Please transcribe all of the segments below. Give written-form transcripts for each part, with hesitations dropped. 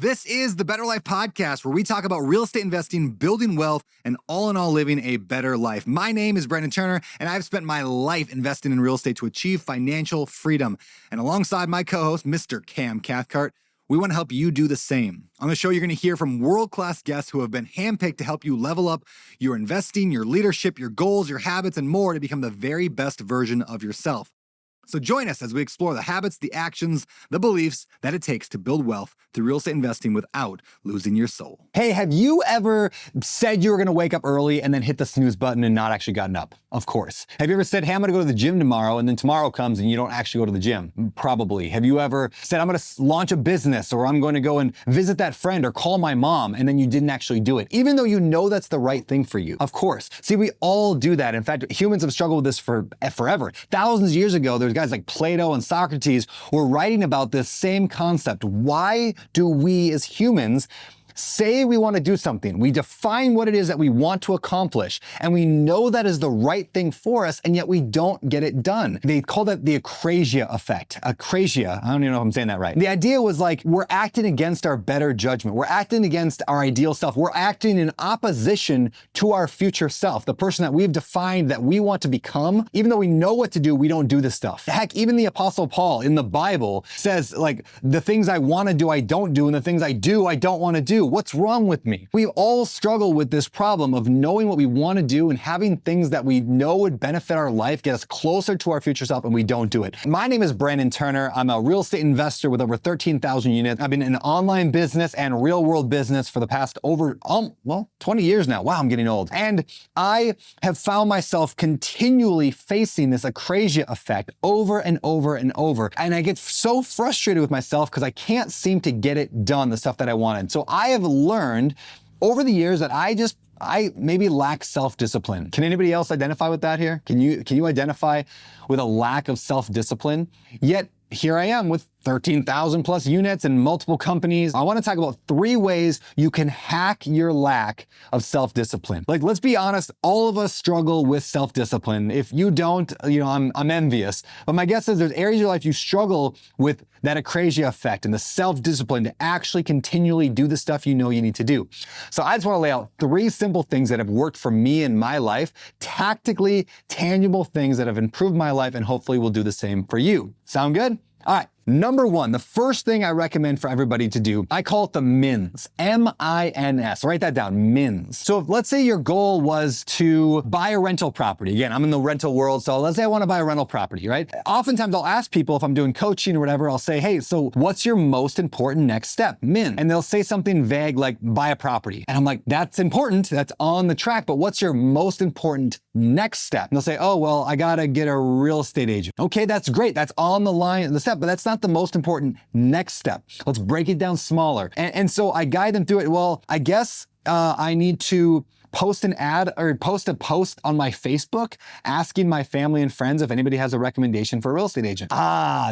This is the Better Life Podcast, where we talk about real estate investing, building wealth, and all in all living a better life. My name is Brandon Turner, and I've spent my life investing in real estate to achieve financial freedom. And alongside my co-host, Mr. Cam Cathcart, we want to help you do the same. On the show, you're going to hear from world-class guests who have been handpicked to help you level up your investing, your leadership, your goals, your habits, and more to become the very best version of yourself. So join us as we explore the habits, the actions, the beliefs that it takes to build wealth through real estate investing without losing your soul. Hey, have you ever said you were gonna wake up early and then hit the snooze button and not actually gotten up? Of course. Have you ever said, hey, I'm gonna go to the gym tomorrow, and then tomorrow comes and you don't actually go to the gym? Probably. Have you ever said, I'm gonna launch a business, or I'm going to go and visit that friend or call my mom, and then you didn't actually do it, even though you know that's the right thing for you? Of course. See, we all do that. In fact, humans have struggled with this for forever. Thousands of years ago, there's guys like Plato and Socrates were writing about this same concept. Why do we as humans say we want to do something? We define what it is that we want to accomplish, and we know that is the right thing for us, and yet we don't get it done. They call that the Akrasia Effect. Akrasia, I don't even know if I'm saying that right. The idea was like, we're acting against our better judgment. We're acting against our ideal self. We're acting in opposition to our future self, the person that we've defined that we want to become. Even though we know what to do, we don't do this stuff. Heck, even the Apostle Paul in the Bible says, like, the things I want to do, I don't do, and the things I do, I don't want to do. What's wrong with me? We all struggle with this problem of knowing what we want to do and having things that we know would benefit our life, get us closer to our future self, and we don't do it. My name is Brandon Turner. I'm a real estate investor with over 13,000 units. I've been in online business and real world business for the past 20 years now. Wow, I'm getting old. And I have found myself continually facing this Akrasia effect over and over and over. And I get so frustrated with myself because I can't seem to get it done, the stuff that I wanted. So I have learned over the years that I maybe lack self-discipline. Can anybody else identify with that here? Can you identify with a lack of self-discipline? Yet here I am with 13,000 plus units and multiple companies. I want to talk about 3 ways you can hack your lack of self-discipline. Like, let's be honest, all of us struggle with self-discipline. If you don't, I'm envious. But my guess is there's areas of your life you struggle with that Akrasia effect and the self-discipline to actually continually do the stuff you know you need to do. So I just want to lay out 3 simple things that have worked for me in my life, tactically tangible things that have improved my life and hopefully will do the same for you. Sound good? All right. Number 1, the first thing I recommend for everybody to do, I call it the M.I.N.S. M-I-N-S. Write that down, M.I.N.S. So if, let's say your goal was to buy a rental property. Again, I'm in the rental world, so let's say I want to buy a rental property, right? Oftentimes I'll ask people, if I'm doing coaching or whatever, I'll say, hey, so what's your most important next step? M.I.N.S. And they'll say something vague like buy a property. And I'm like, that's important, that's on the track, but what's your most important next step? And they'll say, oh, well, I gotta get a real estate agent. Okay, that's great, that's on the line of the step, but that's not the most important next step. Let's break it down smaller. And so I guide them through it. Well, I guess I need to post an ad or post a post on my Facebook asking my family and friends if anybody has a recommendation for a real estate agent.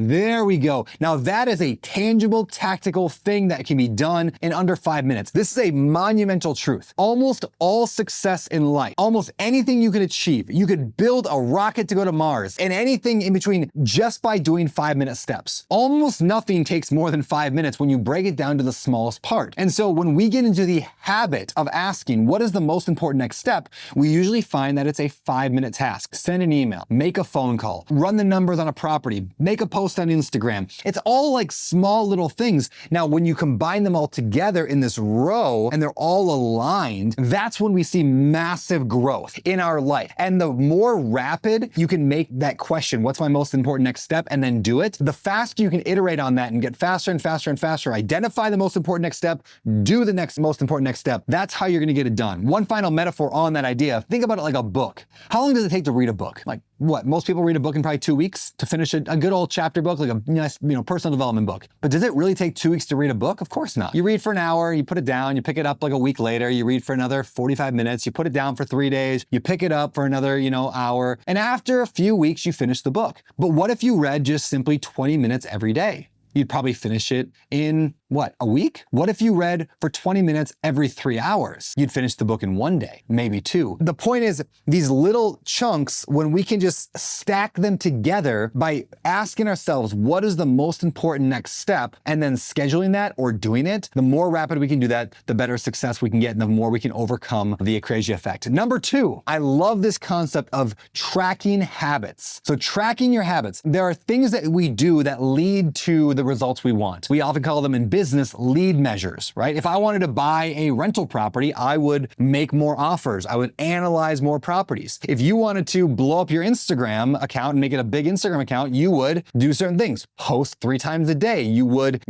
There we go. Now that is a tangible, tactical thing that can be done in under 5 minutes. This is a monumental truth. Almost all success in life, almost anything you could achieve, you could build a rocket to go to Mars and anything in between just by doing 5-minute steps. Almost nothing takes more than 5 minutes when you break it down to the smallest part. And so when we get into the habit of asking, what is the most important next step, we usually find that it's a 5-minute task. Send an email, make a phone call, run the numbers on a property, make a post on Instagram. It's all like small little things. Now, when you combine them all together in this row and they're all aligned, that's when we see massive growth in our life. And the more rapid you can make that question, what's my most important next step, and then do it, the faster you can iterate on that and get faster and faster and faster. Identify the most important next step, do the next most important next step. That's how you're gonna get it done. One final metaphor on that idea, think about it like a book. How long does it take to read a book? Like what? Most people read a book in probably 2 weeks to finish a good old chapter book, like a nice, personal development book. But does it really take 2 weeks to read a book? Of course not. You read for an hour, you put it down, you pick it up like a week later, you read for another 45 minutes, you put it down for 3 days, you pick it up for another, hour. And after a few weeks, you finish the book. But what if you read just simply 20 minutes every day? You'd probably finish it in what, a week? What if you read for 20 minutes every 3 hours? You'd finish the book in 1 day, maybe 2. The point is, these little chunks, when we can just stack them together by asking ourselves, what is the most important next step, and then scheduling that or doing it, the more rapid we can do that, the better success we can get, and the more we can overcome the Akrasia Effect. Number 2, I love this concept of tracking habits. So tracking your habits. There are things that we do that lead to the results we want. We often call them in business lead measures, right? If I wanted to buy a rental property, I would make more offers. I would analyze more properties. If you wanted to blow up your Instagram account and make it a big Instagram account, you would do certain things. Post 3 times a day. You would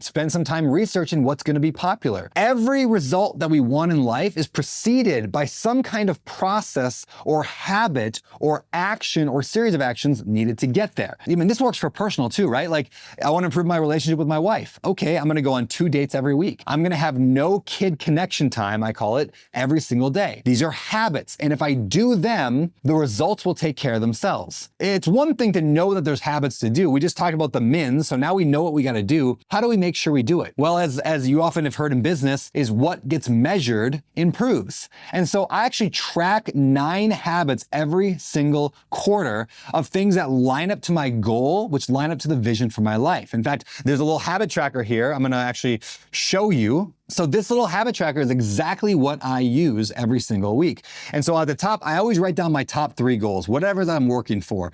spend some time researching what's going to be popular. Every result that we want in life is preceded by some kind of process or habit or action or series of actions needed to get there. I mean, this works for personal too, right? Like, I want to improve my relationship with my wife. Okay, I'm going to go on 2 dates every week. I'm going to have no kid connection time, I call it, every single day. These are habits. And if I do them, the results will take care of themselves. It's one thing to know that there's habits to do. We just talked about the M.I.N.S, so now we know what we got to do. How do we make sure we do it? Well, as you often have heard in business, is what gets measured improves. And so I actually track 9 habits every single quarter of things that line up to my goal, which line up to the vision for my life. In fact, there's a little habit tracker here. I'm going to actually show you. So this little habit tracker is exactly what I use every single week. And so at the top, I always write down my top 3 goals, whatever that I'm working for.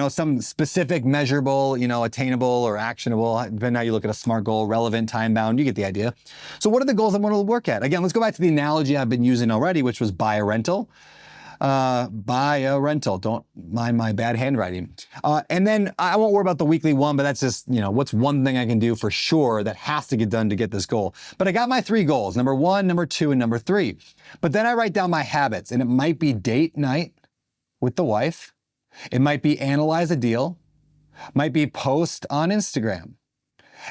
Some specific, measurable, attainable or actionable, depending on how you look at a SMART goal, relevant, time-bound, you get the idea. So what are the goals I want to work at? Again, let's go back to the analogy I've been using already, which was buy a rental. Buy a rental. Don't mind my bad handwriting. And then I won't worry about the weekly one, but that's just, what's one thing I can do for sure that has to get done to get this goal. But I got my 3 goals, number 1, number 2, and number 3. But then I write down my habits, and it might be date night with the wife. It might be analyze a deal, might be post on Instagram.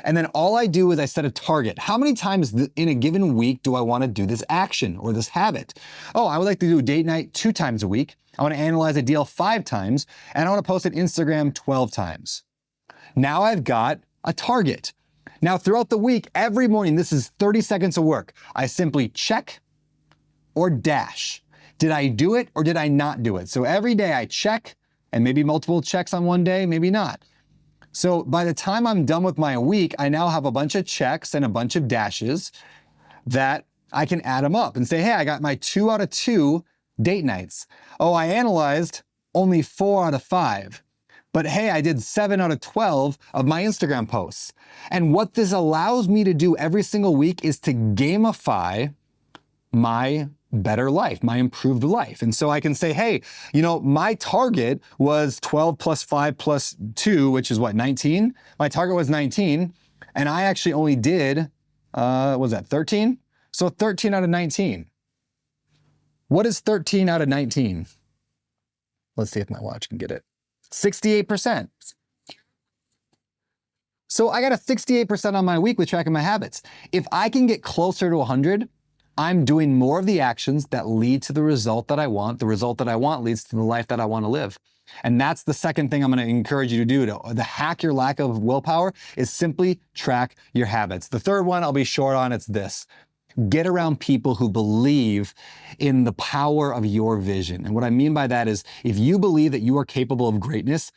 And then all I do is I set a target. How many times in a given week do I want to do this action or this habit? Oh, I would like to do a date night 2 times a week. I want to analyze a deal 5 times, and I want to post on Instagram 12 times. Now I've got a target. Now throughout the week, every morning, this is 30 seconds of work. I simply check or dash. Did I do it or did I not do it? So every day I check, and maybe multiple checks on one day, maybe not. So by the time I'm done with my week, I now have a bunch of checks and a bunch of dashes that I can add them up and say, hey, I got my 2 out of 2 date nights. Oh, I analyzed only 4 out of 5. But hey, I did 7 out of 12 of my Instagram posts. And what this allows me to do every single week is to gamify my better life, my improved life. And so I can say, hey, my target was 12 plus 5 plus 2, which is what, 19? My target was 19, and I actually only did, was that 13? So 13 out of 19. What is 13 out of 19? Let's see if my watch can get it. 68%. So I got a 68% on my week with tracking my habits. If I can get closer to 100, I'm doing more of the actions that lead to the result that I want. The result that I want leads to the life that I want to live. And that's the second thing I'm going to encourage you to do to hack your lack of willpower is simply track your habits. The third one I'll be short on, it's this. Get around people who believe in the power of your vision. And what I mean by that is if you believe that you are capable of greatness,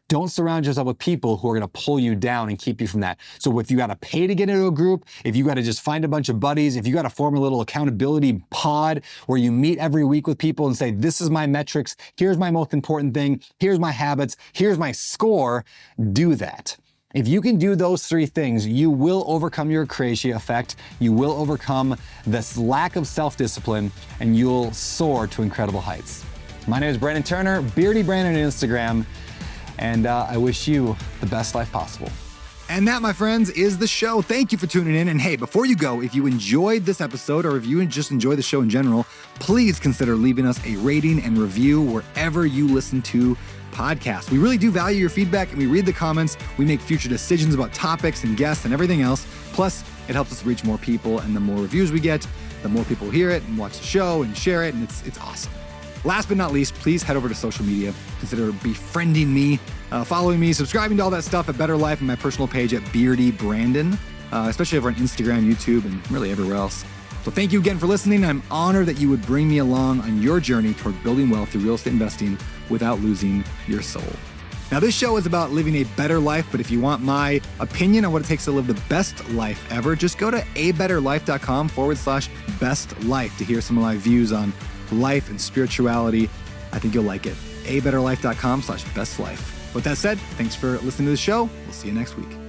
don't surround yourself with people who are going to pull you down and keep you from that. So if you got to pay to get into a group, if you got to just find a bunch of buddies, if you got to form a little accountability pod where you meet every week with people and say, this is my metrics, here's my most important thing, here's my habits, here's my score, do that. If you can do those 3 things, you will overcome your Akrasia Effect, you will overcome this lack of self-discipline, and you'll soar to incredible heights. My name is Brandon Turner, Beardy Brandon on Instagram, and I wish you the best life possible. And that, my friends, is the show. Thank you for tuning in. And hey, before you go, if you enjoyed this episode or if you just enjoy the show in general, please consider leaving us a rating and review wherever you listen to podcasts. We really do value your feedback, and we read the comments. We make future decisions about topics and guests and everything else. Plus, it helps us reach more people, and the more reviews we get, the more people hear it and watch the show and share it, and it's awesome. Last but not least, please head over to social media. Consider befriending me, following me, subscribing to all that stuff at Better Life and my personal page at Beardy Brandon. especially over on Instagram, YouTube, and really everywhere else. So thank you again for listening. I'm honored that you would bring me along on your journey toward building wealth through real estate investing without losing your soul. Now, this show is about living a better life, but if you want my opinion on what it takes to live the best life ever, just go to abetterlife.com/best life to hear some of my views on life and spirituality. I think you'll like it. abetterlife.com/best life. With that said, thanks for listening to the show. We'll see you next week.